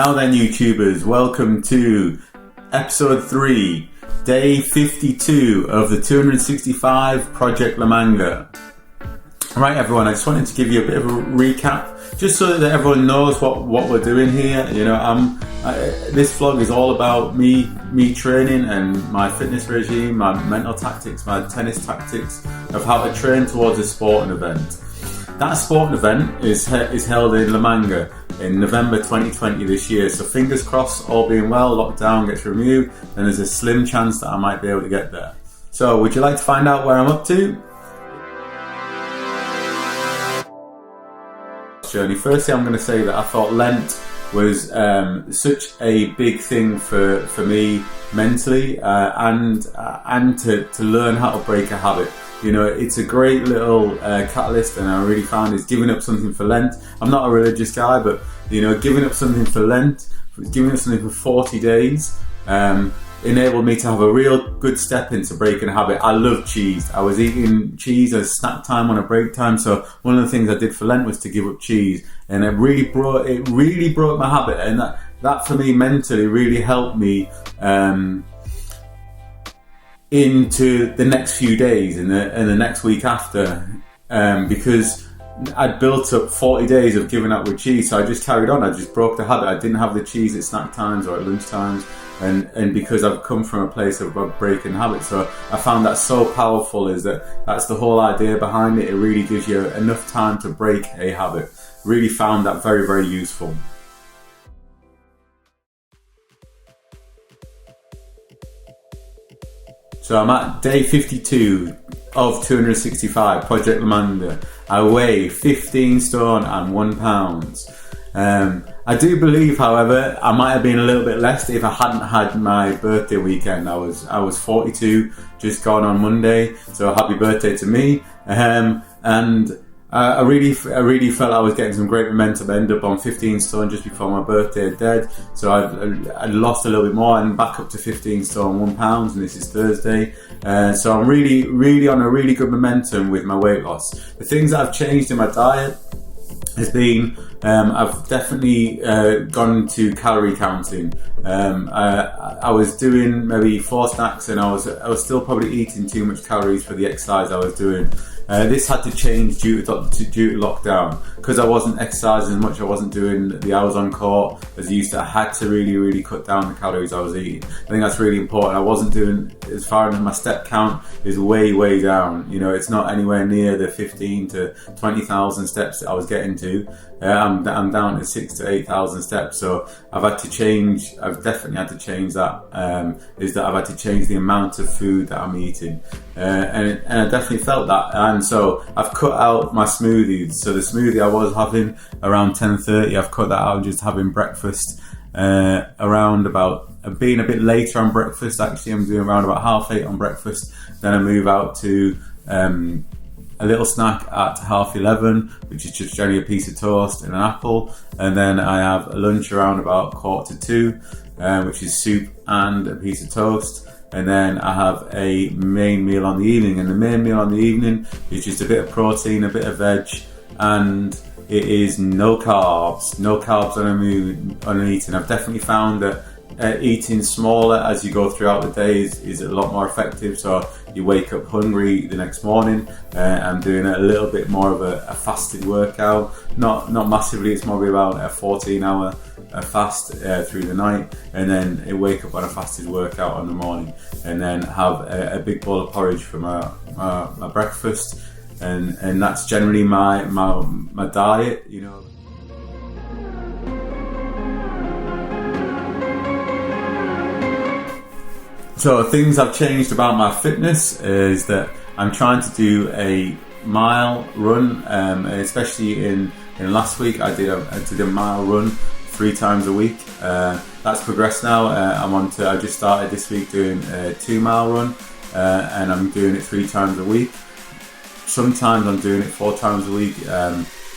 Now then, YouTubers, welcome to episode 3, day 52 of the 265 Project Manga. Alright everyone, I just wanted to give you a bit of a recap, just so that everyone knows what we're doing here. You know, this vlog is all about me training and my fitness regime, my mental tactics, my tennis tactics of how to train towards a sporting event. That sporting event is held in Manga in November 2020 this year, so fingers crossed, all being well, lockdown gets removed, and there's a slim chance that I might be able to get there. So would you like to find out where I'm up to? Journey. Firstly, I'm going to say that I thought Lent was such a big thing for me mentally, and to learn how to break a habit. You know, it's a great little catalyst, and I really found is giving up something for Lent. I'm not a religious guy, but you know, giving up something for Lent, giving up something for 40 days, enabled me to have a real good step into breaking a habit. I love cheese. I was eating cheese as snack time on a break time, so one of the things I did for Lent was to give up cheese, and it really broke my habit, and that for me mentally really helped me into the next few days and the next week after, because I'd built up 40 days of giving up with cheese, so I just carried on. I just broke the habit. I didn't have the cheese at snack times or at lunch times, and because I've come from a place of breaking habits, so I found that so powerful. Is that's the whole idea behind it. It really gives you enough time to break a habit. Really found that very, very useful. So I'm at day 52 of 265 Project Manga. I weigh 15 stone and 1 pound. I do believe, however, I might have been a little bit less if I hadn't had my birthday weekend. I was 42, just gone on Monday, so happy birthday to me. And I really felt I was getting some great momentum. I ended up on 15 stone just before my birthday dead, so I lost a little bit more and back up to 15 stone 1 pound, and this is Thursday. So I'm really on a really good momentum with my weight loss. The things that I've changed in my diet has been, I've definitely gone to calorie counting. I was doing maybe 4 snacks, and I was still probably eating too much calories for the exercise I was doing. This had to change due to lockdown, because I wasn't exercising as much. I wasn't doing the hours on court as I used to. I had to really cut down the calories I was eating. I think that's really important. I wasn't doing, as far as my step count is way down. You know, it's not anywhere near the 15 to 20,000 steps that I was getting to. I'm down to 6,000 to 8,000 steps. So I've had to change. I've definitely had to change that. Is that I've had to change the amount of food that I'm eating, and I definitely felt that. And so I've cut out my smoothies. So the smoothie I was having around 10:30, I've cut that out and just having breakfast around about, being a bit later on breakfast. Actually, I'm doing around about 8:30 on breakfast. Then I move out to a little snack at 11:30, which is just generally a piece of toast and an apple. And then I have a lunch around about 1:45, which is soup and a piece of toast. And then I have a main meal on the evening, and the main meal on the evening is just a bit of protein, a bit of veg, and it is no carbs on eating. I've definitely found that eating smaller as you go throughout the day is a lot more effective, so you wake up hungry the next morning. I'm doing a little bit more of a fasted workout, not massively. It's probably about a 14-hour fast through the night, and then I wake up on a fasted workout on the morning, and then have a big bowl of porridge for my breakfast, and that's generally my diet, you know. So things I've changed about my fitness is that I'm trying to do a mile run, especially in last week I did a mile run 3 times a week. That's progressed now. I just started this week doing a 2-mile run, and I'm doing it 3 times a week. Sometimes I'm doing it 4 times a week,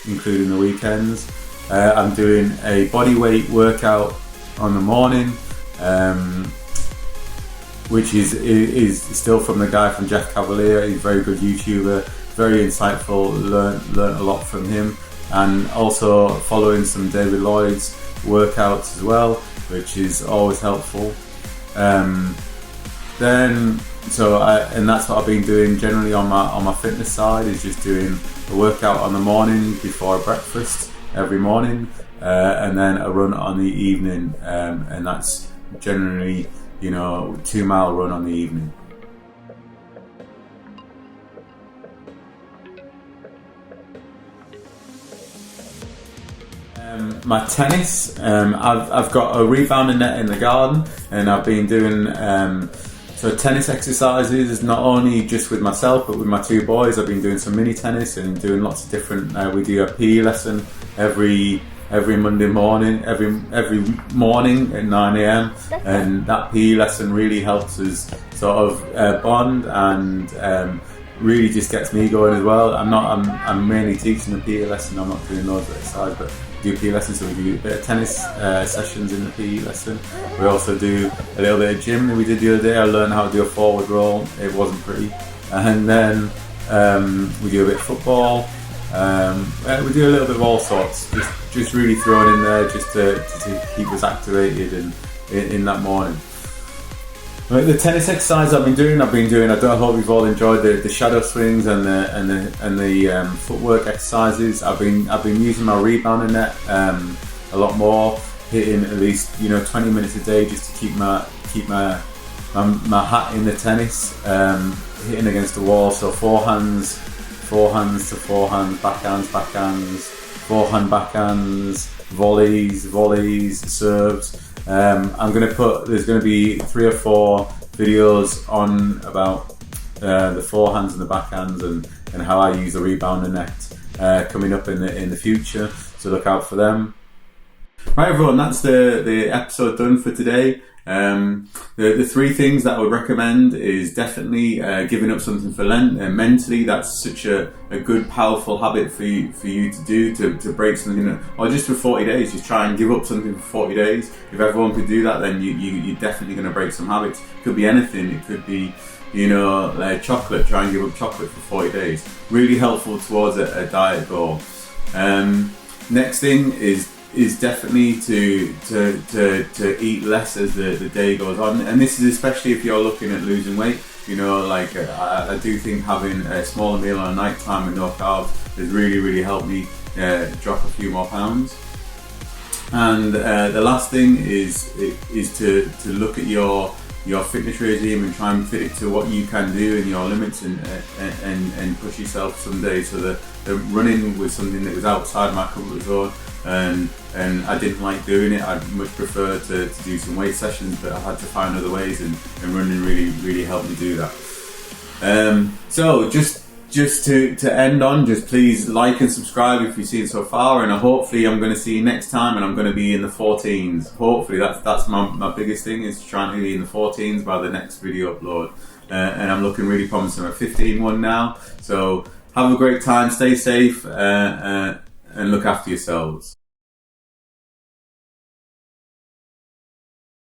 including the weekends. I'm doing a body weight workout on the morning, which is still from the guy from Jeff Cavalier. He's a very good YouTuber, very insightful, learned a lot from him, and also following some David Lloyd's workouts as well, which is always helpful. And that's what I've been doing generally on my fitness side, is just doing a workout on the morning before breakfast every morning, and then a run on the evening, and that's generally 2-mile run on the evening. My tennis, I've got a rebounding net in the garden, and I've been doing tennis exercises, not only just with myself but with my two boys. I've been doing some mini tennis and doing lots of different. We do a PE lesson every Monday morning, every morning at 9 a.m. and that PE lesson really helps us sort of bond and really just gets me going as well. I'm mainly teaching the PE lesson. I'm not doing loads of exercise, but do PE lessons, so we do a bit of tennis sessions in the PE lesson. We also do a little bit of gym that we did the other day. I learned how to do a forward roll. It wasn't pretty. And then we do a bit of football. We do a little bit of all sorts, just really thrown in there just to keep us activated and in that morning. The tennis exercise I've been doing. I hope you've all enjoyed the shadow swings and the footwork exercises. I've been using my rebounding net a lot more, hitting at least 20 minutes a day just to keep my hat in the tennis, hitting against the wall. So forehands to forehand, backhands, forehand backhands, volleys, serves. There's going to be 3 or 4 videos on about the forehands and the backhands and how I use the rebounder net coming up in the future, so look out for them. Right, everyone, that's the episode done for today. The 3 things that I would recommend is definitely giving up something for Lent. Mentally, that's such a good, powerful habit for you to do, to break something, or just for 40 days. Just try and give up something for 40 days. If everyone could do that, then you're definitely going to break some habits. It could be anything. It could be like chocolate. Try and give up chocolate for 40 days. Really helpful towards a diet goal. Next thing is definitely to eat less as the day goes on, and this is especially if you're looking at losing weight. I do think having a smaller meal on a night time with no carbs has really helped me drop a few more pounds. And the last thing is to look at your fitness regime and try and fit it to what you can do and your limits, and push yourself some days. So the running was something that was outside my comfort zone, and I didn't like doing it. I'd much prefer to do some weight sessions, but I had to find other ways, and running really helped me do that. So just to end on, just please like and subscribe if you've seen so far, and hopefully I'm going to see you next time, and I'm going to be in the 14s. Hopefully that's my biggest thing, is trying to be in the 14s by the next video upload, and I'm looking really promising. I'm at 15.1 now, so have a great time, stay safe, and look after yourselves.